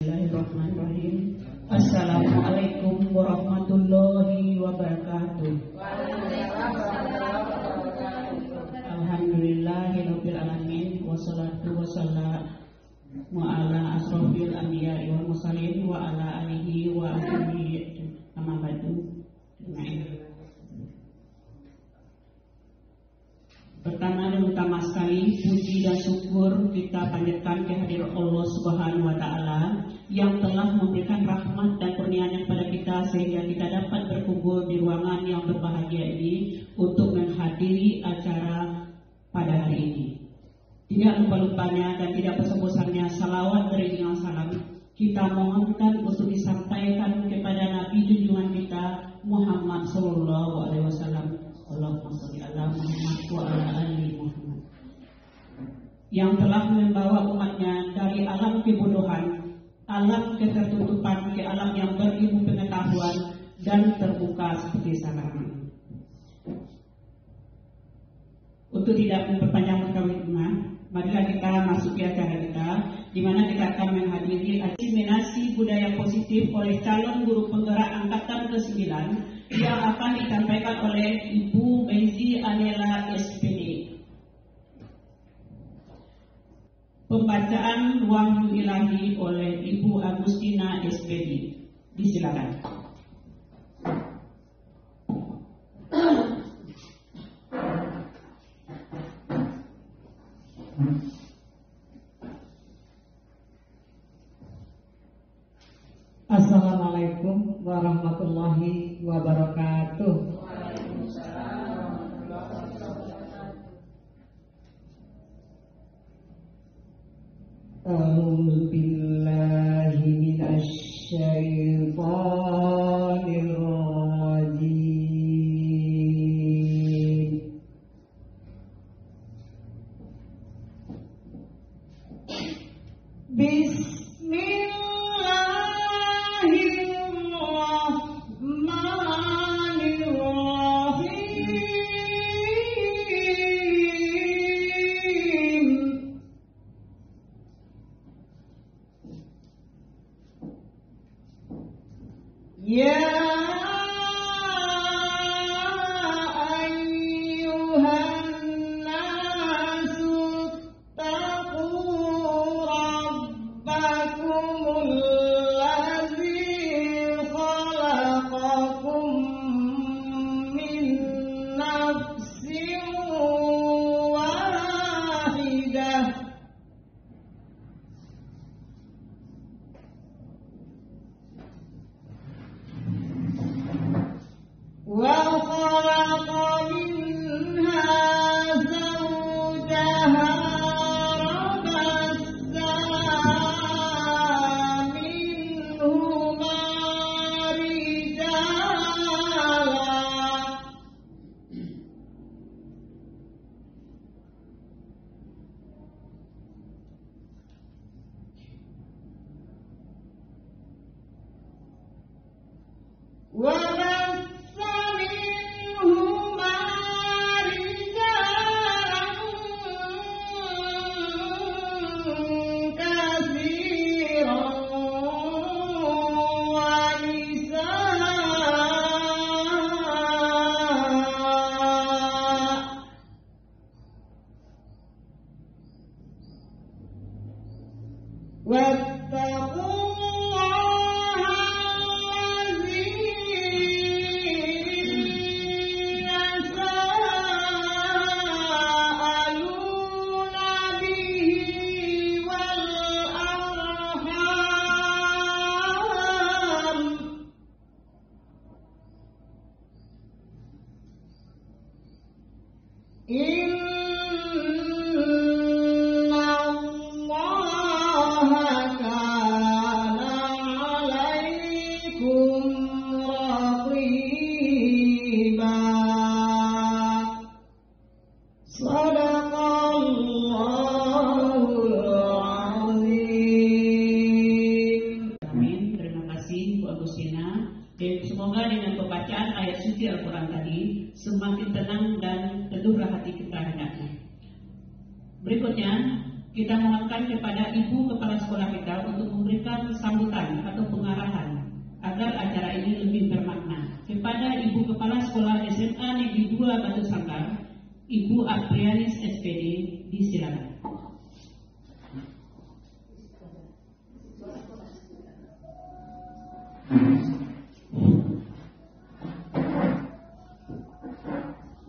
Bismillahirrahmanirrahim. Assalamualaikum warahmatullahi wabarakatuh. Alhamdulillahirabbil alamin wassalatu wassalamu ala asrofil anbiya'i wal mursalin wa ala alihi wa ashabihi amma ba'du. Pertama dan utama sekali, puji dan syukur kita panjatkan kehadiran Allah Subhanahu wa Ta'ala yang telah memberikan rahmat dan kurnianya kepada kita sehingga kita dapat berkumpul di ruangan yang berbahagia ini untuk menghadiri acara pada hari ini. Tidak lupa-lupanya dan tidak bosan-bosannya salawat beriringan salam kita mohonkan untuk disampaikan kepada Nabi junjungan kita Muhammad Sallallahu Alaihi Wasallam. Allahumma sholli ala Muhammad wa ala ali Muhammad, yang telah membawa umatnya dari alam kebodohan, alam ketertutupan ke alam yang berilmu pengetahuan dan terbuka seperti sekarang. Untuk tidak memperpanjang perkawinannya, marilah kita masuk ke acara kita, di mana kita akan menghadiri diseminasi budaya positif oleh calon guru penggerak angkatan ke-9 yang akan disampaikan oleh Ibu Maizi Anela SPD. Pembacaan Wahyu Ilahi oleh Ibu Agustina SPD. Disilakan. Assalamualaikum warahmatullahi wabarakatuh. A'udzu billahi minasy syaithanir rajim. Semoga dengan pembacaan ayat suci Al-Quran tadi semakin tenang dan teduhlah hati kita hendaknya. Berikutnya Kita mohonkan kepada Ibu Kepala Sekolah kita untuk memberikan sambutan atau pengarahan agar acara ini lebih bermakna. Kepada Ibu Kepala Sekolah SMA Negeri 2 Batu Sangkar, Ibu Aprianis SPD, disilakan.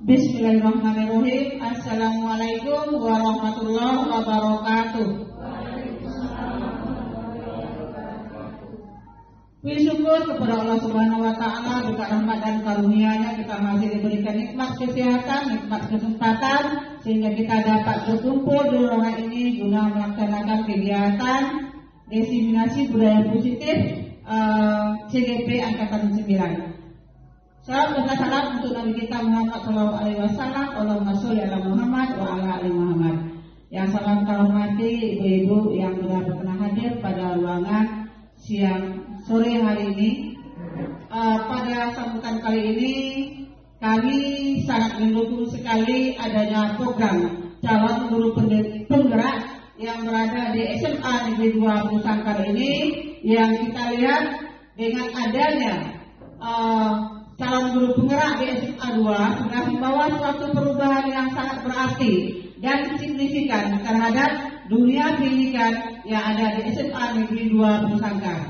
Bismillahirrahmanirrahim. Assalamualaikum warahmatullahi wabarakatuh. Puji syukur kepada Allah Subhanahu wa Ta'ala, berkat rahmat dan karunia-Nya kita masih diberikan nikmat kesehatan, nikmat kesempatan sehingga kita dapat berkumpul di ruangan ini guna melaksanakan kegiatan diseminasi budaya positif CGP Angkatan 9. Salam dan salam untuk Nabi kita Muhammad Sallallahu Alaihi Wasallam. Allahumma sholli ala Muhammad wa ala ali Muhammad. Yang sangat terhormati ibu-ibu yang sudah berkenan hadir pada ruangan sore hari ini. Pada sambutan kali ini kami sangat mendukung sekali adanya program calon guru penggerak yang berada di SMA Negeri 2 Batu Sangkar ini, yang kita lihat dengan adanya calon guru penggerak di SMA 2 sudah membawa suatu perubahan yang sangat berarti dan signifikan terhadap dunia pendidikan yang ada di SMA Negeri 2 Batu Sangkar.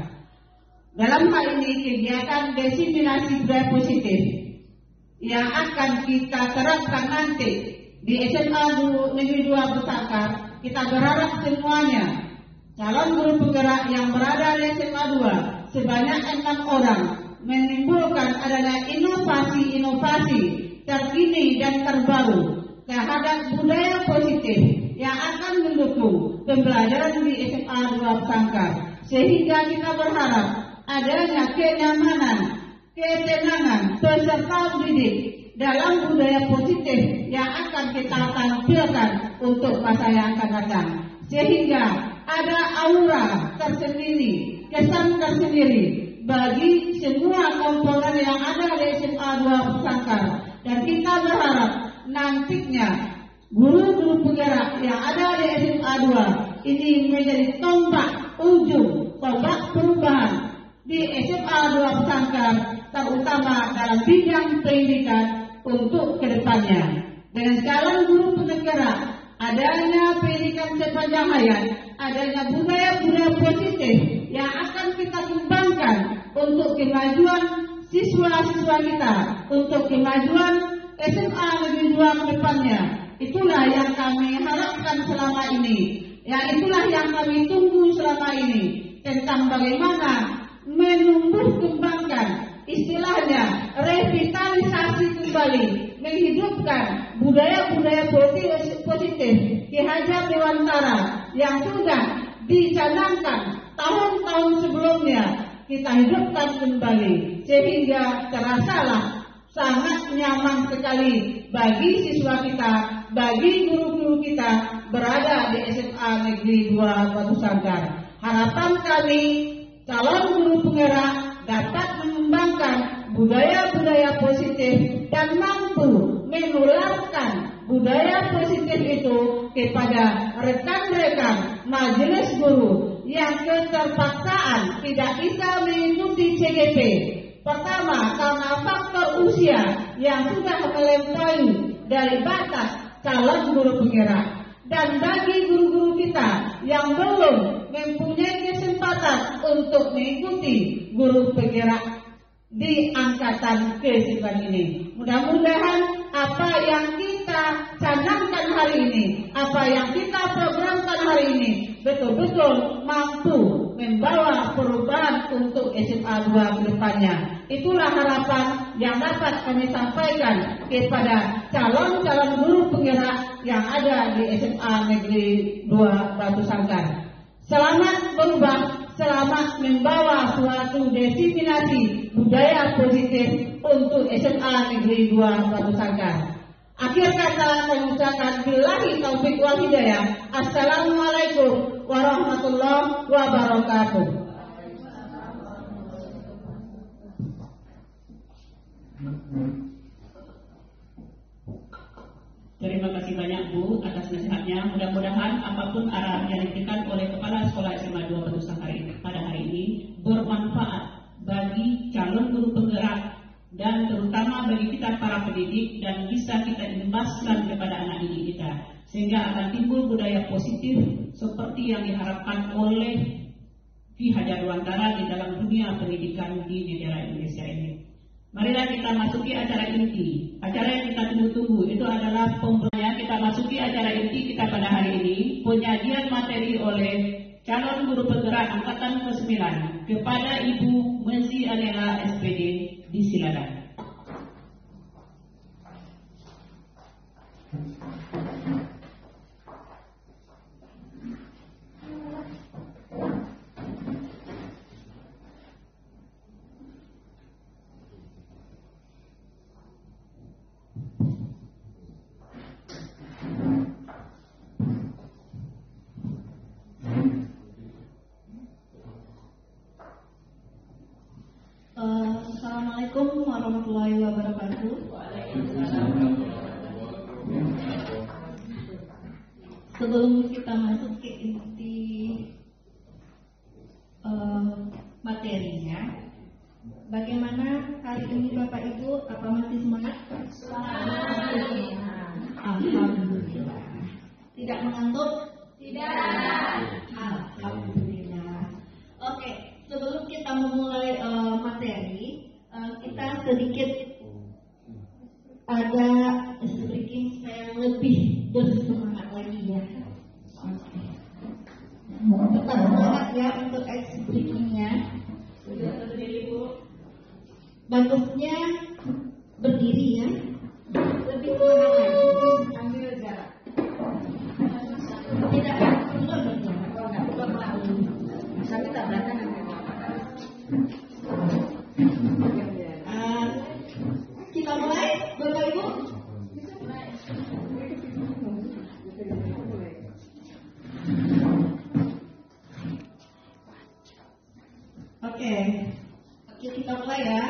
Dalam hal ini kegiatan diseminasi budaya positif yang akan kita terapkan nanti di SMA Negeri 2 Batu Sangkar, kita berharap semuanya calon guru penggerak yang berada di SMA 2 sebanyak 6 orang menimbulkan adanya inovasi-inovasi terkini dan terbaru terhadap budaya positif yang akan mendukung pembelajaran di SMA 2 Batu Sangkar, sehingga kita berharap adanya kenyamanan, ketenangan peserta didik dalam budaya positif yang akan kita tampilkan untuk masa yang akan datang, sehingga ada aura tersendiri, kesan tersendiri bagi semua komponen yang ada di SMA 2 Batu Sangkar. Dan kita berharap nantinya guru-guru penggerak yang ada di SMA 2 ini menjadi tombak ujung, tombak perubahan di SMA 2 Batu Sangkar, terutama dalam bidang pendidikan untuk kedepannya. Dengan calon guru penggerak, adanya pendidikan sepanjang hayat, adanya budaya-budaya positif yang akan kita kembangkan untuk kemajuan siswa-siswa kita, untuk kemajuan SMA Negeri 2 ke depannya. Itulah yang kami harapkan selama ini, ya itulah yang kami tunggu selama ini, tentang bagaimana menumbuh kembangkan, istilahnya revitalisasi kembali, menghidupkan budaya-budaya positif Ki Hajar Dewantara yang sudah dicanangkan tahun-tahun sebelumnya, kita hidupkan kembali sehingga terasalah sangat nyaman sekali bagi siswa kita, bagi guru-guru kita berada di SMA Negeri 2 Batu Sangkar. Harapan kami calon guru penggerak dapat mengembangkan budaya-budaya positif dan mampu menularkan budaya positif itu kepada rekan-rekan majelis guru yang keterpaksaan tidak bisa mengikuti CGP. Pertama, karena faktor usia yang sudah melampaui dari batas calon guru penggerak. Dan bagi guru-guru kita yang belum mempunyai kesempatan untuk mengikuti guru penggerak di angkatan ke-9 ini, mudah-mudahan apa yang kita canangkan hari ini, apa yang kita programkan hari ini betul-betul mampu membawa perubahan untuk SMA 2 ke depannya. Itulah harapan yang dapat kami sampaikan kepada calon-calon guru penggerak yang ada di SMA Negeri 2 Batu Sangkar. Selamat berubah, selamat membawa suatu diseminasi budaya positif untuk SMA Negeri 2 Batu Sangkar. Akhir kata saya ucapkan billahi taufik wal hidayah. Assalamualaikum warahmatullahi wabarakatuh. Terima kasih banyak Bu atas atas nasihatnya. Mudah-mudahan apapun arahan yang diberikan oleh Kepala Sekolah SMA 2 Batu Sangkar pada hari ini bermanfaat bagi calon guru penggerak dan terutama bagi kita para pendidik, dan bisa kita imbaskan kepada anak didik kita sehingga akan timbul budaya positif seperti yang diharapkan oleh Ki Hajar Dewantara di dalam dunia pendidikan di negara Indonesia ini. Marilah kita masuki acara inti. Acara yang kita tunggu-tunggu itu adalah pembelajaran. Kita masuki acara inti kita pada hari ini, penyajian materi oleh calon guru penggerak angkatan ke-9 kepada Ibu Menzi Anela SPD. Disilakan. Assalamualaikum warahmatullahi wabarakatuh. Sebelum kita masuk ke inti materinya, bagaimana hari ini Bapak Ibu? Apa masih semangat? Alhamdulillah. Tidak mengantuk? Tidak. Alhamdulillah. Oke, sebelum kita memulai materi, kita sedikit ada speaking supaya lebih bersemangat lagi ya. Tetap semangat ya untuk speakingnya. Sudah berdiri Bu. Bagusnya berdiri ya. Lebih semangat lagi. Ambil jarak. Tidak perlu berjarak. Kalau nggak perlu melalui. Tapi tak belakang nanti. Kita mulai, Bapak Ibu. Oke, kita mulai ya.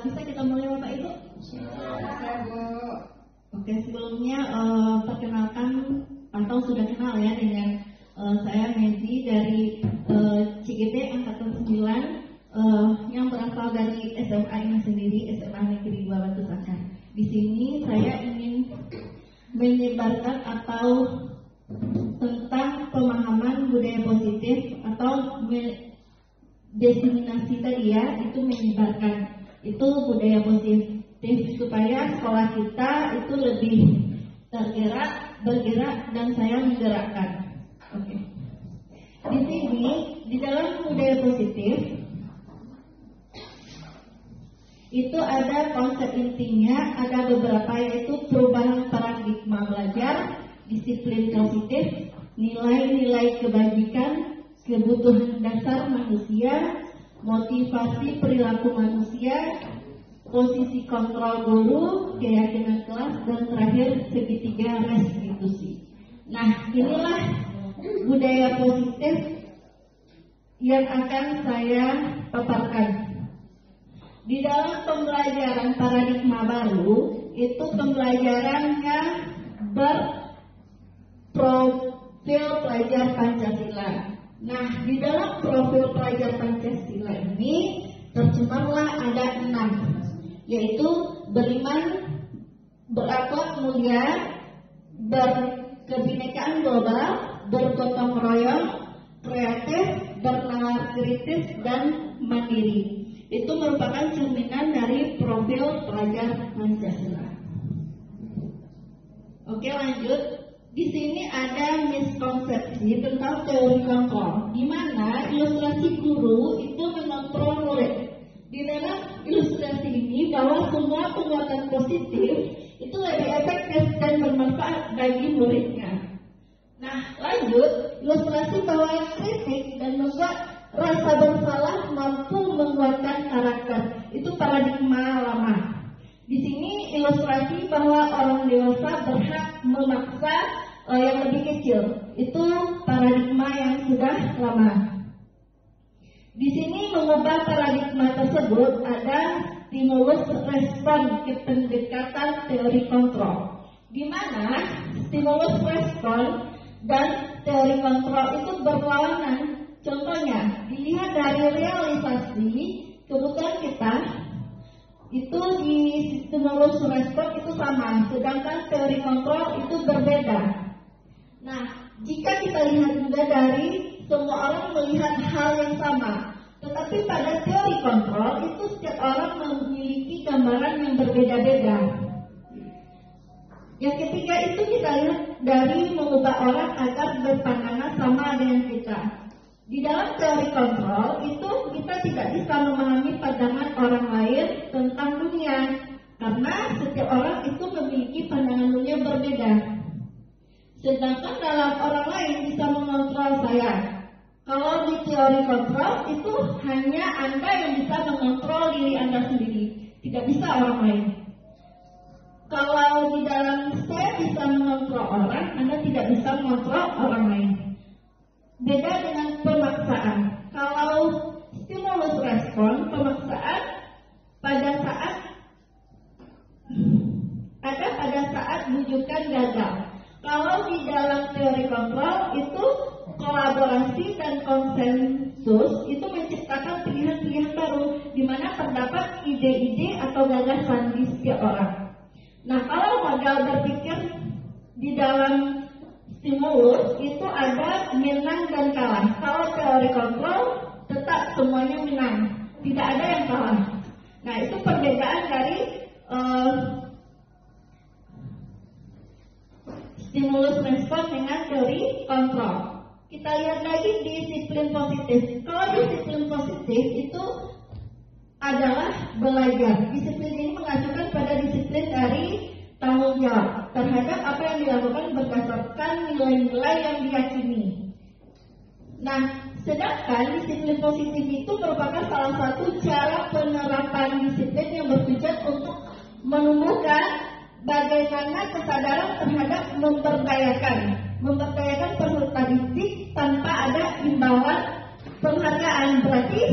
Bisa kita mulai Bapak Ibu? Oke, sebelumnya perkenalkan atau sudah kenal ya dengan saya Menzi dari CGT Angkatan 9 yang berasal dari SMA ini sendiri, SMA Negeri 2 Batu Sangkar. Di sini saya ingin menyebarkan atau tentang pemahaman budaya positif atau desiminasi tadi ya, itu menyebarkan itu budaya positif supaya sekolah kita itu lebih bergerak dan saya menggerakkan. Oke. Di sini di dalam budaya positif itu ada konsep intinya, ada beberapa yaitu perubahan paradigma belajar, disiplin positif, nilai-nilai kebajikan, kebutuhan dasar manusia, motivasi perilaku manusia, posisi kontrol guru, keyakinan kelas, dan terakhir segitiga restitusi. Nah, inilah budaya positif yang akan saya paparkan. Di dalam pembelajaran paradigma baru, itu pembelajaran yang berprofil pelajar Pancasila. Nah, di dalam profil pelajar Pancasila ini tercemarlah ada 6, yaitu beriman, berakhlak mulia, berkebinekaan global, bergotong royong, kreatif, bernalar kritis, dan mandiri. Itu merupakan cerminan dari profil pelajar Pancasila. Oke, lanjut. Di sini ada miskonsepsi tentang teori kontrol, di mana ilustrasi guru itu mengontrol murid. Di dalam ilustrasi ini bahwa semua penguatan positif itu lebih efektif dan bermanfaat bagi muridnya. Nah, lanjut, ilustrasi bahwa kritik dan membuat rasa bersalah mampu menguatkan karakter. Itu paradigma lama. Di sini ilustrasi bahwa orang dewasa berhak memaksa yang lebih kecil. Itu paradigma yang sudah lama. Di sini mengubah paradigma tersebut ada stimulus respon pendekatan teori kontrol, di mana stimulus respon dan teori kontrol itu berlawanan. Contohnya, dilihat dari realisasi kebutuhan kita, itu di stimulus respon itu sama, sedangkan teori kontrol itu berbeda. Nah, jika kita lihat juga dari semua orang melihat hal yang sama, tetapi pada teori kontrol itu setiap orang memiliki gambaran yang berbeda-beda. Yang ketiga itu kita lihat dari mengubah orang agar berpandangan sama dengan kita. Di dalam teori kontrol itu kita tidak bisa memahami pandangan orang lain tentang dunia, karena setiap orang itu memiliki pandangan dunia berbeda. Sedangkan dalam orang lain bisa mengontrol saya. Kalau di teori kontrol itu hanya Anda yang bisa mengontrol diri Anda sendiri, tidak bisa orang lain. Kalau di dalam saya bisa mengontrol orang, Anda tidak bisa mengontrol orang lain. Beda dengan pemaksaan. Kalau stimulus respon, pemaksaan pada saat bujukan gagal. Kalau di dalam teori kontrol itu kolaborasi dan konsensus itu menciptakan pilihan-pilihan baru, di mana terdapat ide-ide atau gagasan di setiap orang. Nah, kalau modal berpikir di dalam stimulus itu ada menang dan kalah. Kalau teori kontrol tetap semuanya menang, tidak ada yang kalah. Nah, itu perbedaan dari stimulus respon dengan teori kontrol. Kita lihat lagi disiplin positif. Kalau disiplin positif itu adalah belajar. Disiplin ini mengajukan pada disiplin dari tanggung jawab terhadap apa yang dilakukan berdasarkan nilai-nilai yang diyakini. Nah, sedangkan disiplin positif itu merupakan salah satu cara penerapan disiplin yang bertujuan untuk menumbuhkan bagaimana kesadaran terhadap memberdayakan peserta didik tanpa ada imbauan penghargaan. Berarti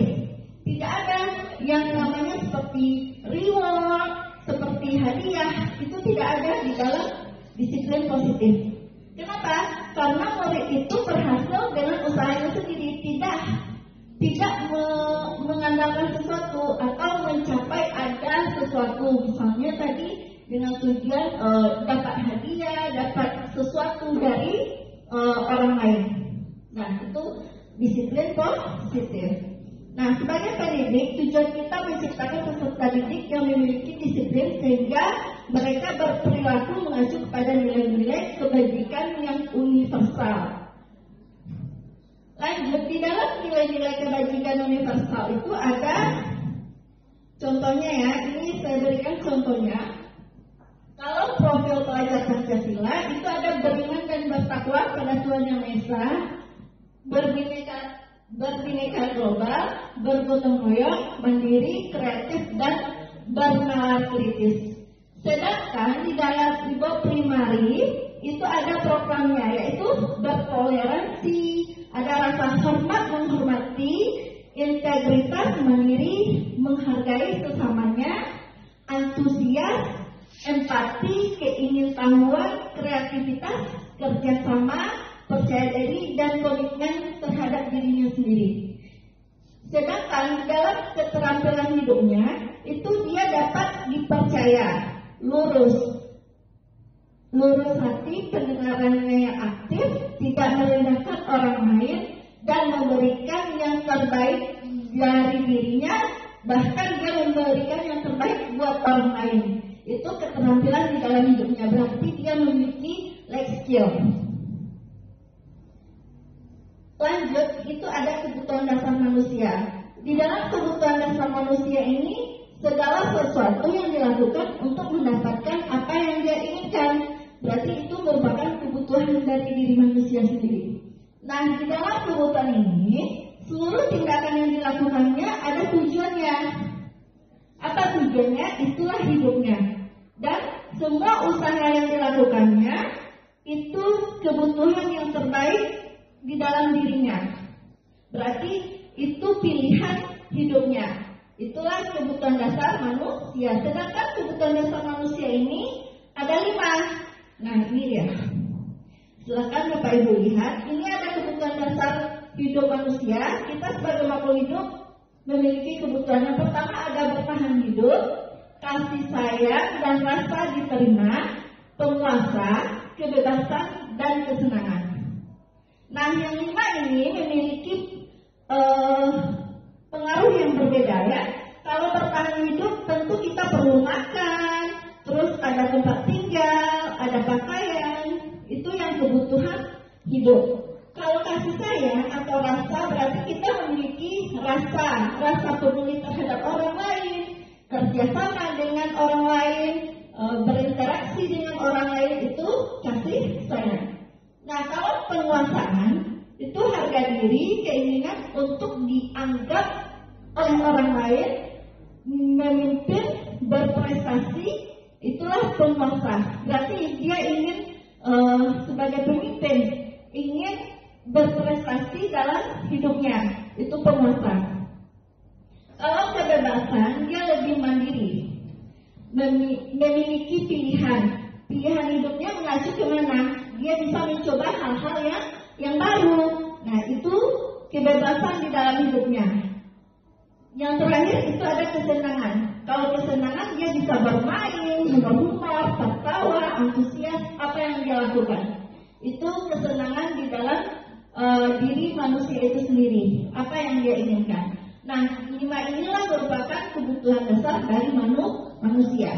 tidak ada yang namanya seperti reward, seperti hadiah, itu tidak ada di dalam disiplin positif. Kenapa? Karena murid itu berhasil dengan usahanya sendiri, tidak mengandalkan sesuatu atau mencapai sesuatu, misalnya tadi dengan tujuan dapat hadiah, dapat sesuatu dari orang lain. Nah, itu disiplin positif. Nah, sebagai pendidik, tujuan kita menciptakan peserta didik yang memiliki disiplin sehingga mereka berperilaku mengacu kepada nilai-nilai kebajikan yang universal. Lanjut, di dalam nilai-nilai kebajikan universal itu ada contohnya ya, ini saya berikan contohnya. Kalau profil pelajar Pancasila itu ada beriman dan bertakwa pada Tuhan Yang Maha Esa, berbineka global, bergotong royong, mandiri, kreatif, dan bernalar kritis. Sedangkan di dalam ibu primari itu ada programnya, yaitu bertoleransi, ada rasa hormat menghormati, integritas, mandiri, menghargai sesamanya, antusias, empati, keingintahuan, kreativitas, kerjasama, percaya diri, dan komitmen terhadap dirinya sendiri. Sedangkan dalam keterampilan hidupnya itu dia dapat dipercaya, lurus hati, pendengarannya yang aktif, tidak merendahkan orang lain, dan memberikan yang terbaik dari dirinya, bahkan dia memberikan yang terbaik buat orang lain. Itu keterampilan di dalam hidupnya, berarti dia memiliki life skill. Lanjut, itu ada kebutuhan dasar manusia. Di dalam kebutuhan dasar manusia ini, segala sesuatu yang dilakukan untuk mendapatkan apa yang dia inginkan, berarti itu merupakan kebutuhan dari diri manusia sendiri. Nah, di dalam kebutuhan ini, seluruh tindakan yang dilakukannya ada tujuannya. Apa tujuannya? Itulah hidupnya. Dan semua usaha yang dilakukannya itu kebutuhan yang terbaik di dalam dirinya. Berarti itu pilihan hidupnya. Itulah kebutuhan dasar manusia. Sedangkan kebutuhan dasar manusia ini ada 5. Nah, ini dia. Silakan Bapak Ibu lihat. Ini ada kebutuhan dasar hidup manusia. Kita sebagai makhluk hidup memiliki kebutuhan. Yang pertama ada bertahan hidup, kasih sayang dan rasa diterima, penguasa, kebebasan, dan kesenangan. Nah, yang 5 ini memiliki pengaruh yang berbeda ya. Kalau bertahan hidup tentu kita perlu makan, terus ada tempat tinggal, ada pakaian, itu yang kebutuhan hidup. Kalau kasih sayang atau rasa berarti kita memiliki rasa peduli terhadap orang lain, kerjasama dengan orang lain, berinteraksi dengan orang lain, itu kasih sayang. Nah, kalau penguasaan itu harga diri, keinginan untuk dianggap oleh orang lain, memimpin, berprestasi, itulah penguasa. Berarti dia ingin sebagai pemimpin, ingin berprestasi dalam hidupnya, itu penguasa. Kalau kebebasan, dia lebih mandiri, memiliki pilihan hidupnya mengacu kemana? Dia bisa mencoba hal-hal yang baru. Nah, itu kebebasan di dalam hidupnya. Yang terakhir itu ada kesenangan. Kalau kesenangan dia bisa bermain, berhumor, tertawa, antusias, apa yang dia lakukan. Itu kesenangan di dalam diri manusia itu sendiri. Apa yang dia inginkan. Nah, 5 inilah merupakan kebutuhan dasar dari manusia.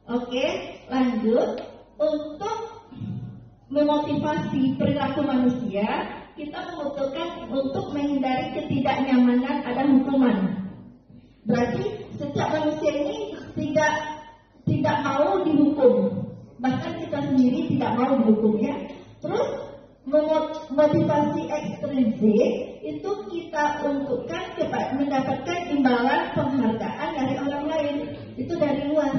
Oke, lanjut. Untuk memotivasi perilaku manusia, kita membutuhkan untuk menghindari ketidaknyamanan ada hukuman. Berarti setiap manusia ini tidak mau dihukum, bahkan kita sendiri tidak mau dihukum ya. Terus motivasi ekstrinsik itu kita untukkan mendapatkan imbalan penghargaan dari orang lain, itu dari luar.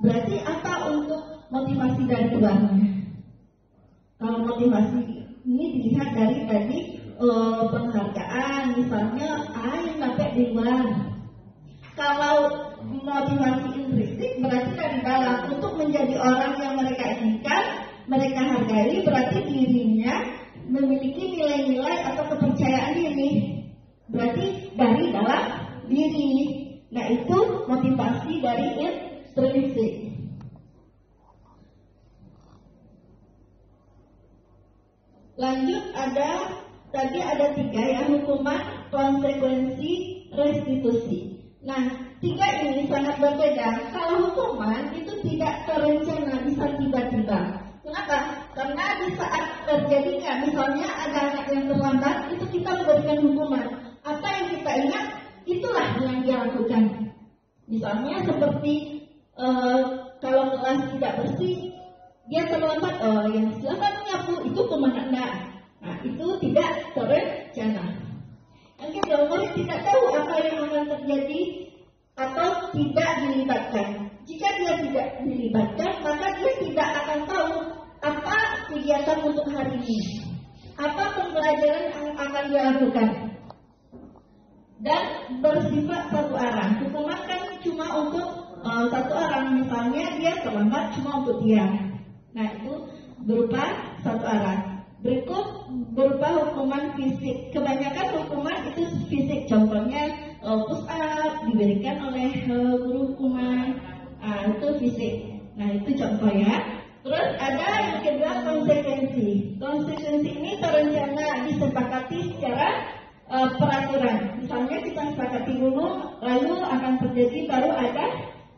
Berarti apa untuk motivasi dari luarnya? Kalau motivasi ini dilihat dari tadi penghargaan, misalnya yang dapat di luar. Kalau motivasi intrinsik berarti dari dalam, untuk menjadi orang yang mereka inginkan, mereka hargai, berarti dirinya memiliki nilai-nilai atau kepercayaan diri. Berarti dari dalam diri. Nah, itu motivasi dari intrinsik. Lanjut, tadi ada 3 ya, hukuman, konsekuensi, restitusi. Nah, 3 ini sangat berbeda. Kalau hukuman itu tidak terencana, bisa tiba-tiba. Kenapa? Karena di saat terjadinya, misalnya ada anak yang terlambat, itu kita memberikan hukuman. Apa yang kita ingat, itulah yang dia lakukan. Misalnya seperti kalau kelas tidak bersih, dia terlambat, yang silakan menyapu, itu hukuman Anda. Nah, itu tidak terencana. Yang kedua, murid tidak tahu apa yang akan terjadi atau tidak dilibatkan. Jika dia tidak dilibatkan, maka dia tidak akan tahu apa kegiatan untuk hari ini, apa pembelajaran yang akan dia lakukan, dan bersifat satu arah. Hukuman kan cuma untuk satu arah, misalnya dia terlambat cuma untuk dia. Nah, itu berupa satu arah. Berikut berupa hukuman fisik. Kebanyakan hukuman itu fisik. Contohnya push up diberikan oleh guru hukuman, itu fisik. Nah, itu contoh ya. Terus ada yang kedua, konsekuensi. Konsekuensi ini terencana, disepakati secara peraturan. Misalnya kita sepakati dulu, lalu akan terjadi, baru ada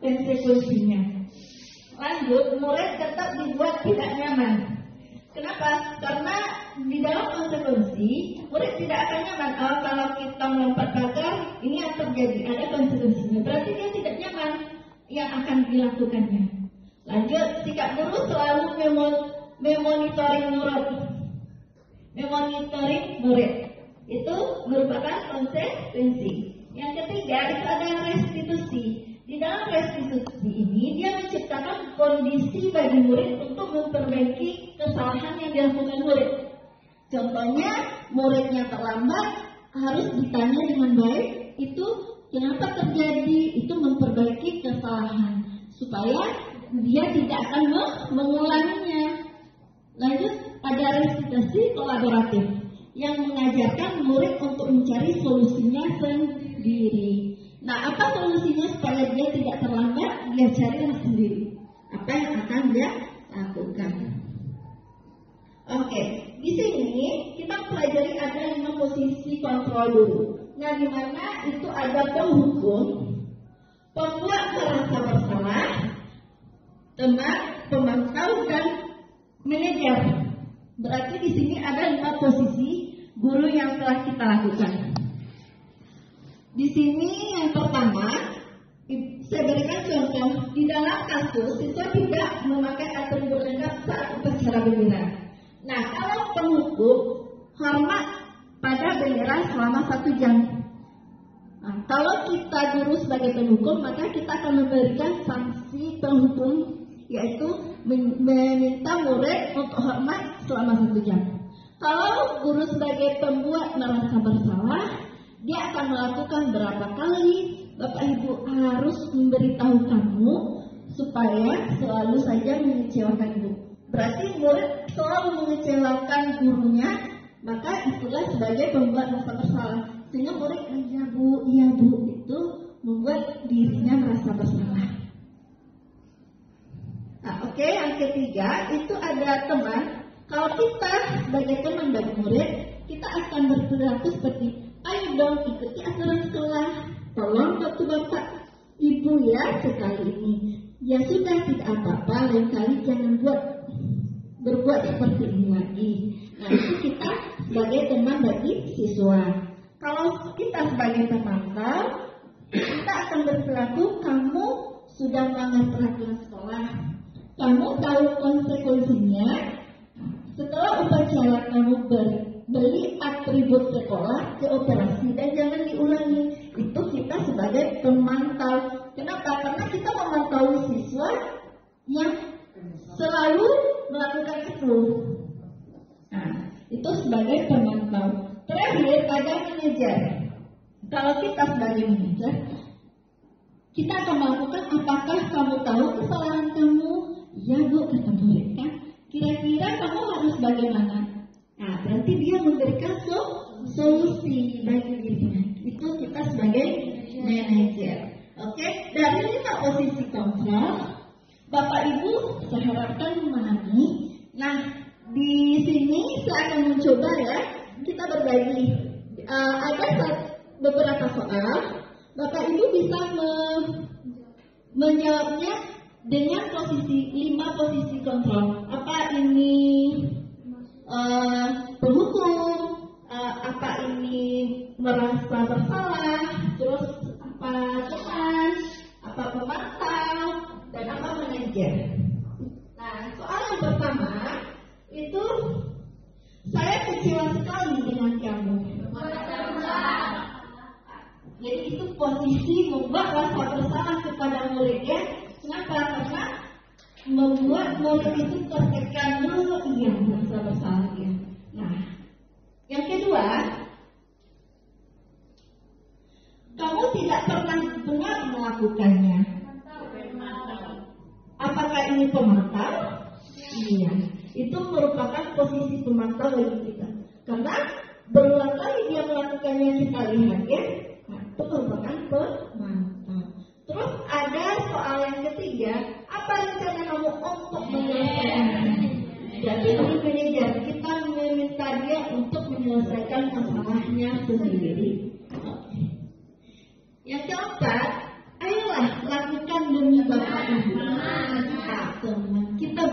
konsekuensinya. Lanjut, murid tetap dibuat tidak nyaman. Kenapa? Karena di dalam konsekuensi, murid tidak akan nyaman. Kalau kita melompat pagar, ini yang terjadi, ada konsekuensinya. Berarti dia tidak nyaman yang akan dilakukannya. Lanjut, sikap guru selalu memonitoring murid. Itu merupakan konsekuensi. Yang ketiga, itu ada restitusi. Di dalam restitusi ini, dia menciptakan kondisi bagi murid untuk memperbaiki kesalahan yang dilakukan murid. Contohnya, muridnya terlambat, harus ditanya dengan baik, itu kenapa terjadi, itu memperbaiki kesalahan, supaya dia tidak akan mengulanginya. Lanjut, ada restitusi kolaboratif, yang mengajarkan murid untuk mencari solusinya sendiri. Nah, apa solusinya supaya dia tidak terlambat? Dia carilah sendiri. Apa yang akan dia lakukan? Oke, di sini kita pelajari ada 5 posisi kontrol dulu. Nah, di mana itu ada penghukum, pembuat merasa bersalah, teman, pemantau, dan manajer. Berarti di sini ada 5 posisi guru yang telah kita lakukan. Di sini yang pertama, saya berikan contoh. Di dalam kasus, siswa tidak memakai atribut lengkap saat upacara bendera. Nah, kalau penghukum, hormat pada bendera selama 1 jam. Nah, kalau kita guru sebagai penghukum, maka kita akan memberikan sanksi penghukum, yaitu meminta murid untuk hormat selama 1 jam. Kalau guru sebagai pembuat merasa bersalah, dia akan melakukan berapa kali. Bapak Ibu harus memberitahu kamu supaya selalu saja mengecewakan Ibu. Berarti murid selalu mengecewakan gurunya, maka itulah sebagai pembuat merasa bersalah. Sehingga murid, iya Bu, itu membuat dirinya merasa bersalah. Nah, oke, yang ketiga itu ada teman. Kalau kita sebagai teman bagi murid, kita akan berperilaku seperti, ayo dong ikuti aturan sekolah, tolong bantu Bapak Ibu ya sekali ini. Ya sudah, tidak apa-apa, lain kali jangan berbuat seperti ini lagi. Nah, itu kita sebagai teman bagi siswa. Kalau kita sebagai pemantau, kita akan berperilaku, kamu sudah melanggar peraturan sekolah, kamu tahu konsekuensinya. Setelah upacara kamu beli atribut sekolah ke operasi dan jangan diulangi. Itu kita sebagai pemantau. Kenapa? Karena kita memantau siswa yang selalu melakukan itu. Nah, itu sebagai pemantau. Terakhir ada manajer. Kalau kita sebagai manajer, kita akan melakukan, apakah kamu tahu kesalahan kamu? Ya Bu, kata murid kan. Kira-kira kamu harus bagaimana? Nah, berarti dia memberikan solusi bagi dirinya. Itu kita sebagai manajer. posisi kontrol. Bapak Ibu saya harapkan memahami. Nah, di sini saya akan mencoba ya, kita berbagi. Ada beberapa soal. Bapak Ibu bisa menjawabnya dengan posisi 5 posisi kontrol. Apa ini penghukum? Apa ini merasa bersalah? Terus apa teman? Apa pemantau? Dan apa manajer? Nah, soal yang pertama itu saya kecewa sekali dengan kamu. Jadi itu posisi membuat rasa bersalah kepada muridnya. Kenapa? Karena membuat murid itu tertekan dulu, iya merasa bersalah ya. Nah, yang kedua, kamu tidak pernah benar melakukannya. Apakah ini pemantau? Iya, itu merupakan posisi pemantau bagi kita. Karena berulang kali dia melakukannya kita lihat ya. Nah, itu merupakan pemantau. Terus ada soal yang ketiga, apa rencana kamu untuk menyelesaikannya? Jadi manajer kita meminta dia untuk menyelesaikan masalahnya sendiri. Yang keempat, ayolah lakukan demi Bapak Ibu. Teman, kita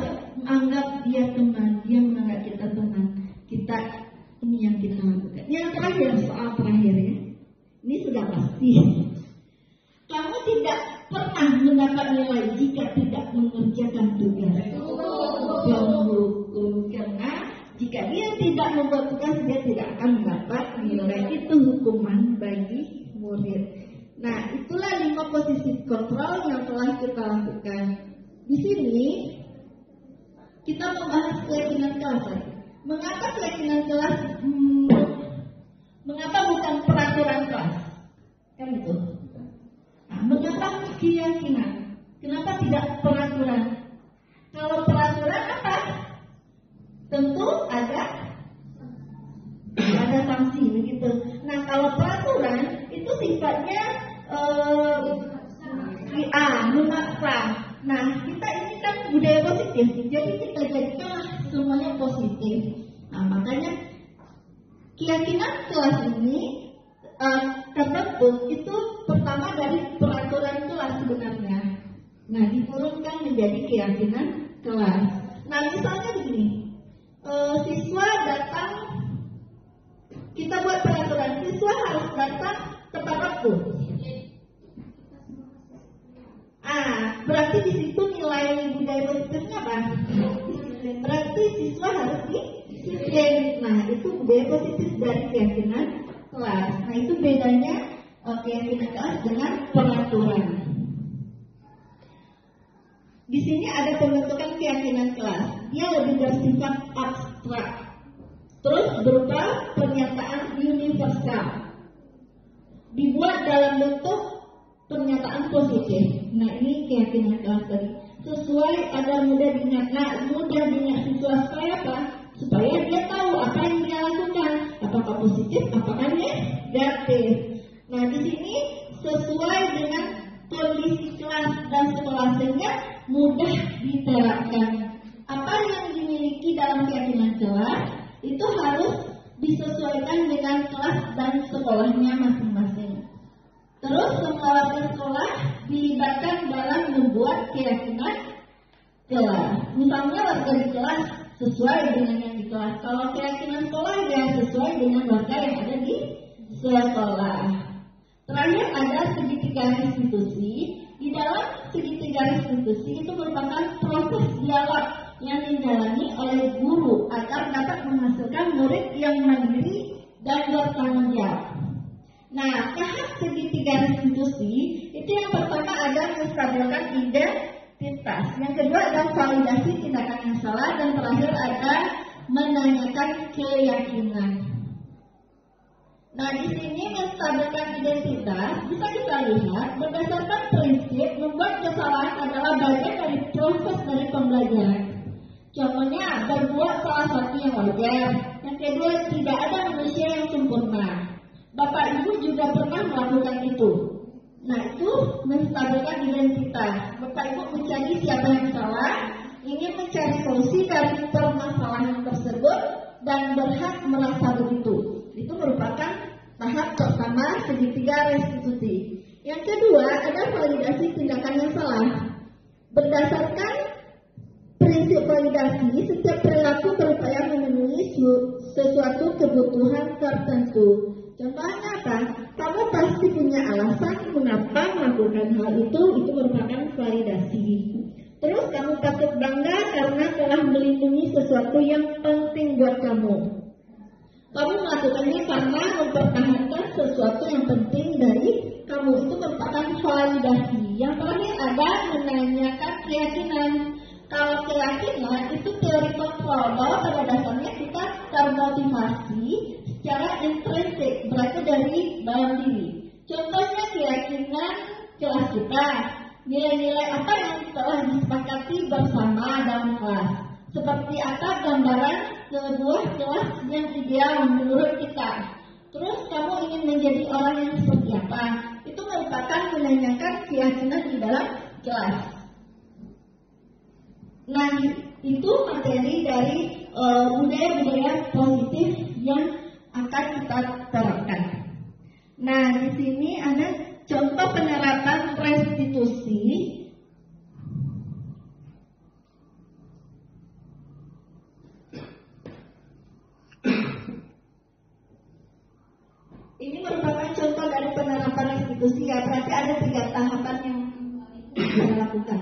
anggap dia teman, dia menganggap kita teman. Kita ini yang kita lakukan. Yang terakhir, soal terakhir ya. Ini sudah pasti. Kamu tidak pernah mendapat nilai jika tidak mengerjakan tugas. Karena jika dia tidak membuat tugas, dia tidak akan mendapat nilai. Itu hukuman bagi murid. Nah, itulah 5 posisi kontrol yang telah kita lakukan. Di sini kita membahas keyakinan kelas. Mengapa keyakinan kelas? Mengapa bukan peraturan kelas? Kan itu. Nah, mengapa keyakinan? Kenapa tidak peraturan? Kalau peraturan apa? Tentu ada sanksi begitu. Nah, kalau peraturan itu sifatnya memaksa. Nah, kita ini kan budaya positif, jadi kita jadikan semuanya positif. Nah, makanya keyakinan kelas ini terbentuk itu pertama dari peraturan kelas sebenarnya. Nah, diturunkan menjadi keyakinan kelas. Nah, misalnya begini, siswa datang, kita buat peraturan, siswa harus datang tepat waktu. Berarti di situ nilai budaya positifnya apa? Berarti siswa harus disiplin. Nah, itu budaya positif dari keyakinan kelas. Nah, itu bedanya keyakinan kelas dengan peraturan. Di sini ada pembentukan keyakinan kelas. Dia lebih bersifat abstrak. Terus berupa pernyataan universal. Dibuat dalam bentuk pernyataan positif. Nah, ini keyakinan kelas tadi. Sesuai agar mudah diingat. Nah, mudah diingat siswa supaya apa? Supaya dia tahu apa yang dia lakukan. Apakah positif, apakah negatif. Nah, di sini sesuai dengan kondisi kelas dan sekolah sehingga mudah diterapkan. Apa yang dimiliki dalam keyakinan kelas itu harus disesuaikan dengan kelas dan sekolahnya masing-masing. Terus semua sekolah dilibatkan dalam membuat keyakinan kelas. Misalnya warga di kelas sesuai dengan yang di kelas. Kalau keyakinan sekolah ya sesuai dengan warga yang ada di sekolah. Terakhir ada segitiga restitusi. Di dalam segitiga restitusi itu merupakan proses dialog yang dijalani oleh guru agar dapat menghasilkan murid yang mandiri dan bertanggung jawab. Nah, tahap segitiga restitusi itu yang pertama ada menstabilkan identitas, yang kedua ada validasi tindakan yang salah, dan terakhir ada menanyakan keyakinan. Nah, di sini menstabilkan identitas bisa kita lihat berdasarkan prinsip membuat kesalahan adalah bagian dari proses dari pembelajaran. Contohnya, berbuat salah satu yang wajar. Yang kedua, tidak ada manusia yang sempurna. Bapak Ibu juga pernah melakukan itu. Nah, itu menstabilkan identitas. Bapak Ibu mencari siapa yang salah, ingin mencari solusi dari permasalahan tersebut dan berhak merasa begitu. Itu merupakan tahap pertama segitiga restitusi. Yang kedua ada validasi tindakan yang salah. Berdasarkan prinsip validasi, setiap perilaku berupaya memenuhi sesuatu kebutuhan tertentu. Contohnya apa? Kamu pasti punya alasan mengapa melakukan hal itu merupakan validasi. Terus kamu patut bangga karena telah melindungi sesuatu yang penting buat kamu. Kamu melakukannya karena mempertahankan sesuatu yang penting dari kamu, itu merupakan validasi. Yang terakhir ada menanyakan keyakinan. Kalau keyakinan itu teori kontrol, bahwa pada dasarnya kita termotivasi secara intrinsik, berarti dari dalam diri. Contohnya keyakinan kelas kita, nilai-nilai apa yang telah disepakati bersama dalam kelas. Seperti apa gambaran sebuah kelas yang ideal menurut kita. Terus kamu ingin menjadi orang yang seperti apa? Itu merupakan menanyakan keyakinan di dalam kelas. Nah, itu materi dari budaya-budaya positif yang akan kita terapkan. Nah, di sini ada contoh penerapan restitusi. Ini merupakan contoh dari penerapan restitusi ya, berarti ada 3 tahapan yang kita lakukan.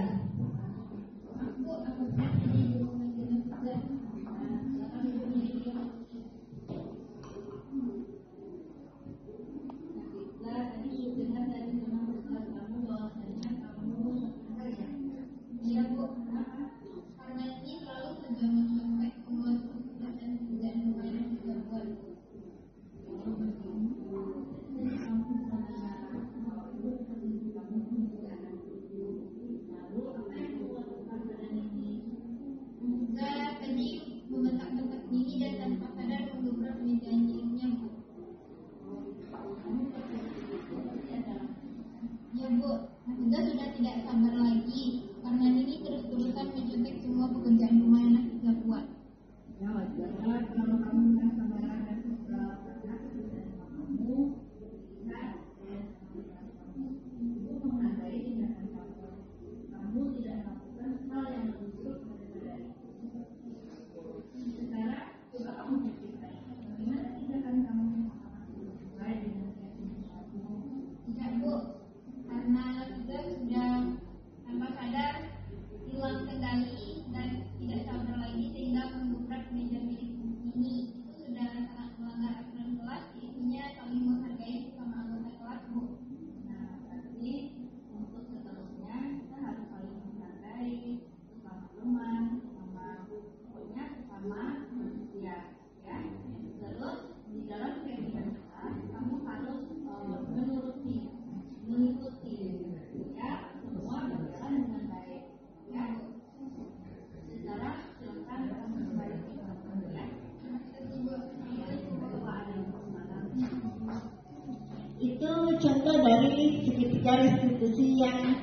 Itu contoh dari segitiga restitusi yang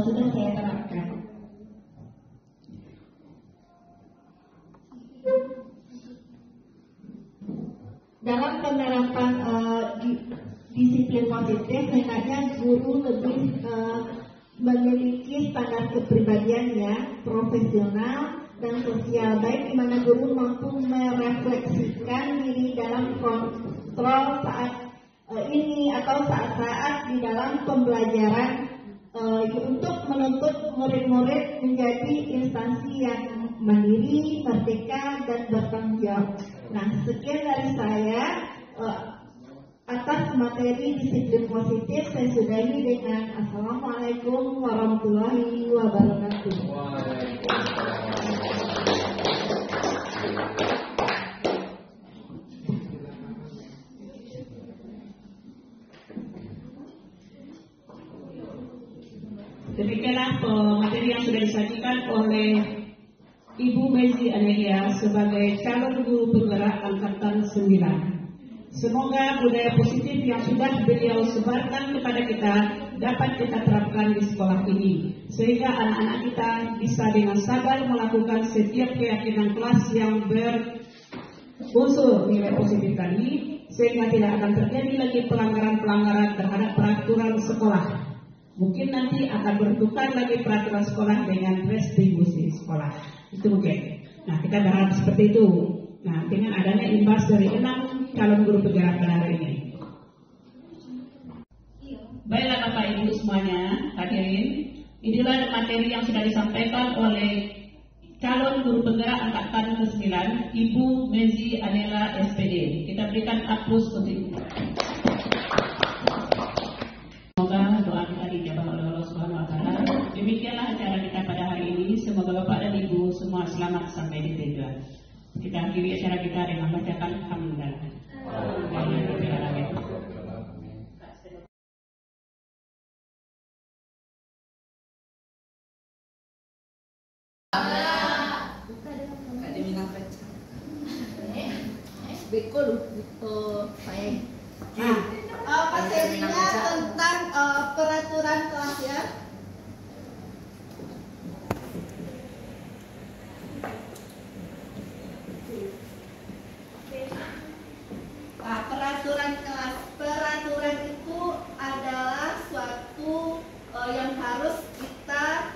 sudah saya terapkan. Dalam penerapan disiplin positif, hendaknya guru lebih memiliki standar kepribadiannya profesional dan sosial baik, di mana guru mampu merefleksikan diri dalam kontrol saat ini atau saat-saat di dalam pembelajaran untuk menuntut murid-murid menjadi instansi yang mandiri, merdeka, dan bertanggung jawab. Nah, sekian dari saya atas materi disiplin positif. Saya sudahi dengan Assalamualaikum warahmatullahi wabarakatuh. Demikianlah materi yang sudah disajikan oleh Ibu Mezi Anelia sebagai calon guru penggerak angkatan 9. Semoga budaya positif yang sudah beliau sebarkan kepada kita dapat kita terapkan di sekolah ini, sehingga anak-anak kita bisa dengan sadar melakukan setiap keyakinan kelas yang berunsur nilai positif tadi, sehingga tidak akan terjadi lagi pelanggaran-pelanggaran terhadap peraturan sekolah. Mungkin nanti akan bertukar lagi peraturan sekolah dengan restribusi sekolah. Itu mungkin. Nah, kita berharap seperti itu. Nah, dengan adanya imbas dari 6 calon guru penggerak pada hari ini. Baiklah Bapak Ibu semuanya, hadirin, inilah materi yang sudah disampaikan oleh calon guru penggerak angkatan ke-9, Ibu Mezi Anela SPD. Kita berikan aplaus untuk Ibu. Semoga doa kita dijabah oleh Allah Subhanahu wa taala. Demikianlah acara kita pada hari ini. Semoga Bapak dan Ibu semua selamat sampai di tujuan. Kita akhiri acara kita dengan bacakan hamdalah. Materinya tentang peraturan kelas ya. Nah, peraturan kelas. Peraturan itu adalah suatu yang harus kita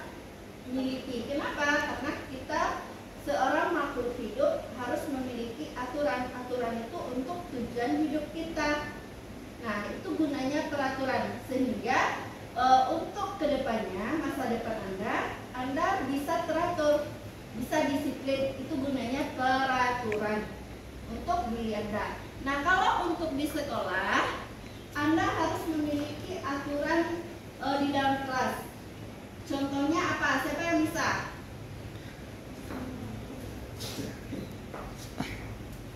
miliki. Kenapa? Karena kita seorang makhluk hidup harus memiliki aturan-aturan itu untuk tujuan hidup kita. Nah, itu gunanya peraturan, sehingga untuk kedepannya, masa depan Anda bisa teratur, bisa disiplin. Itu gunanya peraturan untuk diri Anda. Nah, kalau untuk di sekolah, Anda harus memiliki aturan di dalam kelas. Contohnya apa? Siapa yang bisa?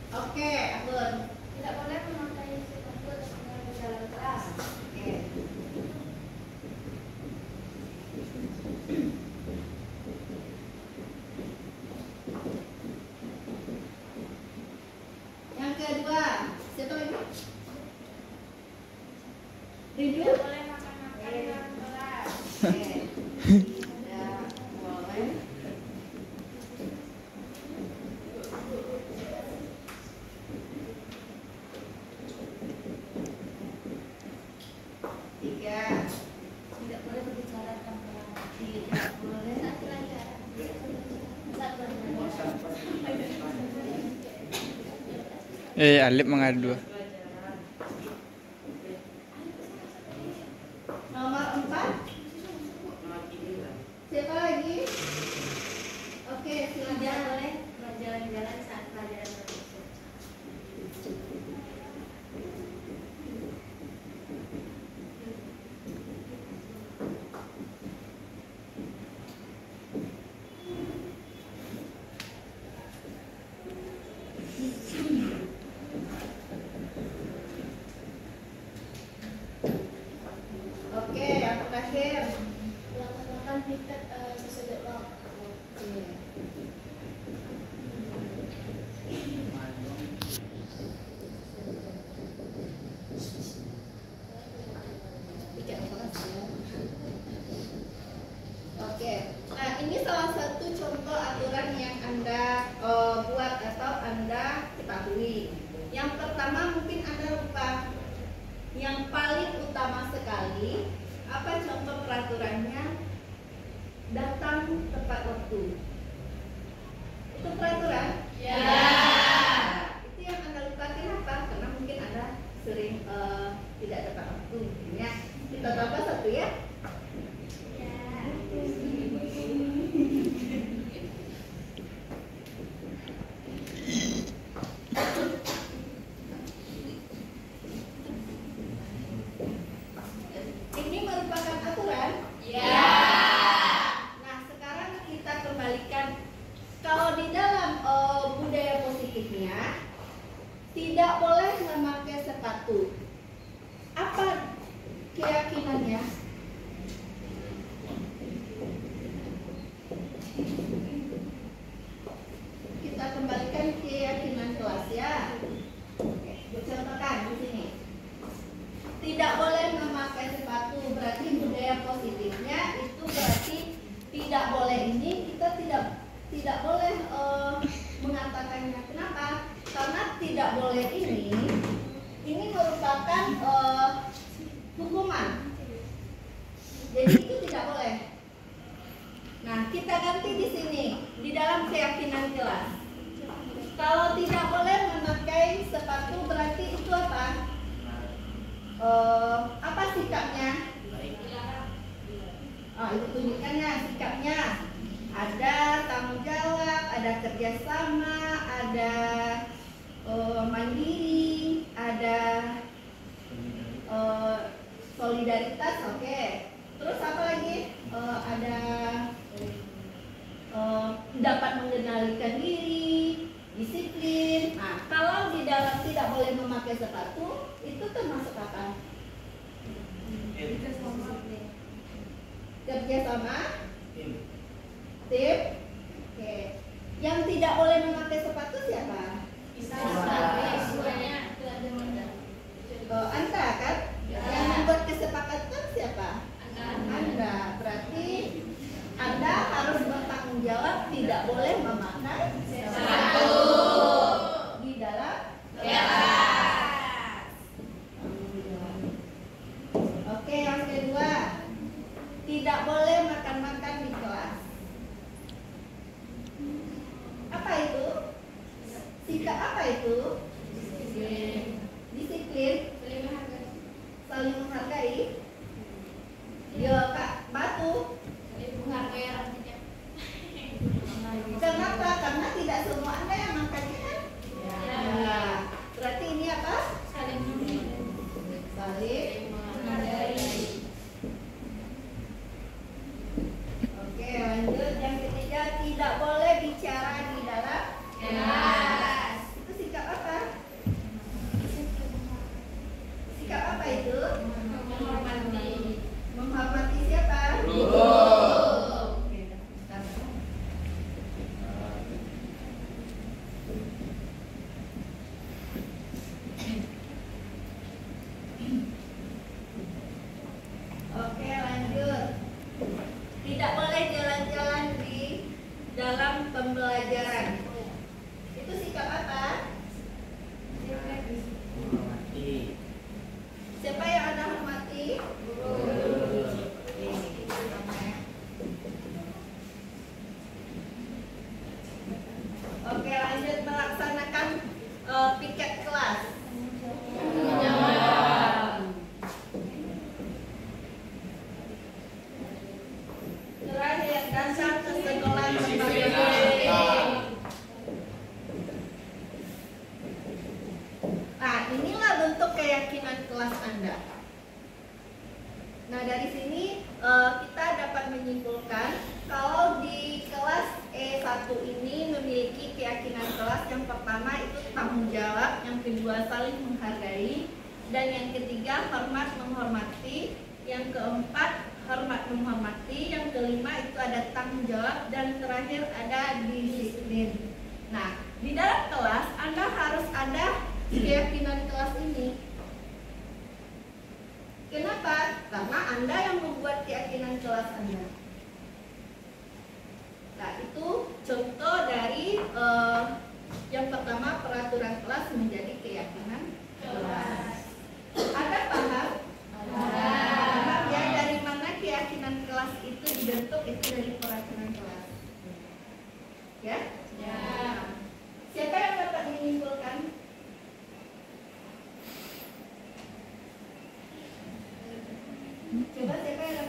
Oke, Abun. Tidak boleh memakai sepatu di dalam kelas. Oke. Yang kedua, siapa lagi? Ridho? Tidak boleh makan di dalam kelas. Oke. Ada boleh. Tidak boleh berbicara tanpa tidak boleh satu lagi. Alip mengadu. Nomor 4. Siapa lagi? Oke, silakan. Boleh berjalan-jalan saat pelajaran berlangsung. Oke, yang terakhir. Lakukan tiket sesudah waktu. Oke, nah ini salah satu contoh aturan yang Anda buat atau Anda ketahui. Yang pertama mungkin Anda lupa. Yang paling utama sekali, apa contoh peraturannya? Datang tepat waktu. Itu peraturan? Ya. Itu yang Anda lupa. Kenapa? Karena mungkin Anda sering tidak tepat waktu. Ya. Kita tambah satu ya. Ini merupakan aturan? Ya. Nah, sekarang kita kembalikan. Kalau di dalam budaya positif boleh ini kita tidak boleh mengatakannya. Kenapa? Karena tidak boleh ini merupakan hukuman. Jadi itu tidak boleh. Nah, kita ganti di sini di dalam keyakinan kelas. Kalau tidak boleh memakai sepatu berarti itu apa? Apa sikapnya? Itu tunjukkannya sikapnya. Ada tanggung jawab, ada kerjasama, ada mandiri, ada solidaritas, oke. Terus apa lagi? Ada dapat mengendalikan diri, disiplin. Nah, kalau di dalam tidak boleh memakai sepatu, itu termasuk apa? Kerjasama, tim. Oke. Yang tidak boleh memakai sepatu siapa? Anda kan? Yang membuat kesepakatan siapa? Anda. Berarti Anda harus bertanggung jawab tidak boleh memakai sepatu di dalam kelas. Oke, yang kedua, tidak boleh makan-makan di kelas. Apa itu? Sikap apa itu? Disiplin. Saling menghargai. Yo, Kak Batu. Kenapa? Karena tidak semua Anda yang makannya kan? Nah, berarti ini apa? Saling menghargai. Oke, lanjut. Yang ketiga, tidak boleh bicara di dalam kelas. Itu sikap apa? Sikap apa itu? Menghormati siapa? Guru. Oke, lanjut. Tidak boleh jalan-jalan di dalam pembelajaran. Itu sikap apa? Siapa yang Anda hormati? Guru. Oke, lanjut melaksanakan piket kelas. Terakhir, dasar kesekolah berbagai. Nah, inilah bentuk keyakinan kelas Anda. Nah, dari sini kita dapat menyimpulkan kalau di kelas E1 ini memiliki keyakinan kelas. Yang pertama itu tanggung jawab, yang kedua saling menghargai, dan yang ketiga hormat menghormati, yang keempat hormat menghormati, yang kelima itu ada tanggung jawab, dan terakhir ada disiplin. Nah, di dalam kelas Anda harus ada keyakinan kelas ini. Kenapa? Karena Anda yang membuat keyakinan kelas Anda. Nah, itu contoh dari yang pertama, peraturan kelas menjadi keyakinan kelas. Ada paham? Paham ya, dari mana keyakinan kelas itu dibentuk? Itu dari peraturan kelas. Ya? Ya. Siapa yang dapat menyimpulkan? Coba siapa yang dapat